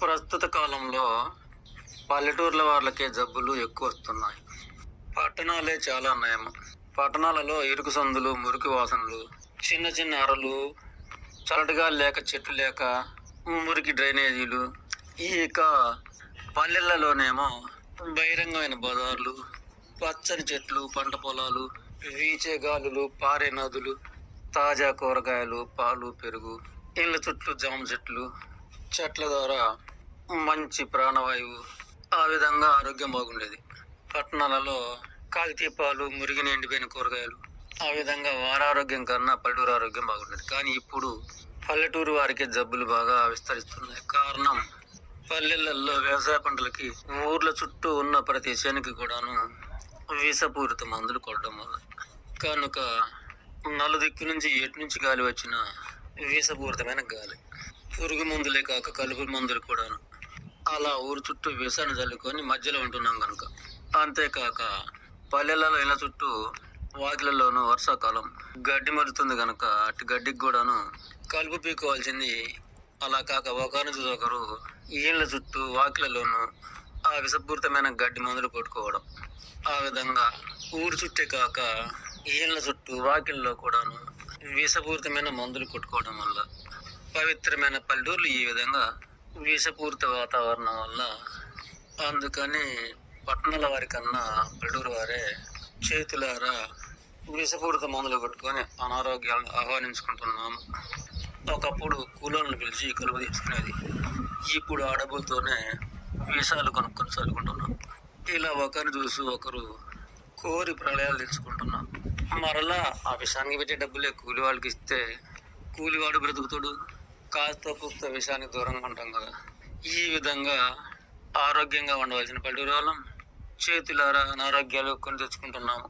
ప్రస్తుత కాలంలో పల్లెటూర్ల వాళ్ళకే జబ్బులు ఎక్కువ వస్తున్నాయి. పట్టణాలే చాలా నయం. పట్టణాలలో ఇరుకు సందులు, మురికి వాసనలు, చిన్న చిన్న అరలు, చల్లటిగా లేక చెట్లు లేక, మురికి డ్రైనేజీలు. ఇక పల్లెలలోనేమో బహిరంగమైన బజార్లు, పచ్చని చెట్లు, పంట పొలాలు, వీచే గాలులు, పారే నదులు, తాజా కూరగాయలు, పాలు, పెరుగు, ఇళ్ళ చుట్టూ జామ చెట్లు, చెట్ల ద్వారా మంచి ప్రాణవాయువు. ఆ విధంగా ఆరోగ్యం బాగుండేది. పట్టణాలలో కల్తీ పాలు, మురిగిన ఎండిపోయిన కూరగాయలు, ఆ విధంగా వారి ఆరోగ్యం కన్నా పల్లెటూరు ఆరోగ్యం బాగుండేది. కానీ ఇప్పుడు పల్లెటూరు వారికి జబ్బులు బాగా విస్తరిస్తున్నాయి. కారణం, పల్లెలలో వ్యవసాయ పంటలకి ఊర్ల చుట్టూ ఉన్న ప్రతి చేనుకి కూడాను విషపూరిత మందులు కొట్టడం వల్ల కనుక నలుదిక్కు నుంచి ఎటు నుంచి గాలి వచ్చిన విషపూరితమైన గాలి, పురుగు మందులే కాక కలుపు మందులు కూడాను. అలా ఊరు చుట్టూ విషాన్ని చల్లుకొని మధ్యలో ఉంటున్నాం కనుక. అంతేకాక పల్లెలలో ఇళ్ళ చుట్టూ వాకిలలోనూ వర్షాకాలం గడ్డి మరుతుంది కనుక అటు గడ్డికి కూడాను కలుపు పీకోవాల్సింది. అలా కాక ఒకరి ఒకరు ఇళ్ళ చుట్టూ వాకిలలోనూ ఆ విషపూరితమైన గడ్డి మందులు కొట్టుకోవడం. ఆ విధంగా ఊరు చుట్టే కాక ఇళ్ళ చుట్టూ వాకిల్లో కూడాను విషపూరితమైన మందులు కొట్టుకోవడం వల్ల పవిత్రమైన పల్లెటూర్లు ఈ విధంగా విషపూరిత వాతావరణం వల్ల. అందుకని పట్టణాల వారి కన్నా పల్లెటూరు వారే చేతులారా విషపూరిత మందులు కొట్టుకొని అనారోగ్యాలను ఆహ్వానించుకుంటున్నాము. ఒకప్పుడు కూలోళ్ళను పిలిచి కలుపు తీసుకునేది. ఇప్పుడు ఆ డబ్బులతోనే విషాలు కొనుక్కొని చదువుకుంటున్నాం. ఇలా ఒకరిని చూసి ఒకరు కోరి ప్రళయాలు తెచ్చుకుంటున్నాం. మరలా ఆ విషానికి పెట్టే డబ్బులే కూలి వాళ్ళకి ఇస్తే కూలివాడు బ్రతుకుతాడు. కాస్త కుస్త విషయానికి దూరంగా ఉంటాం కదా. ఈ విధంగా ఆరోగ్యంగా ఉండవలసిన పల్లెటూరు వాళ్ళం చేతులారా అనారోగ్యాలు కొని తెచ్చుకుంటున్నాము.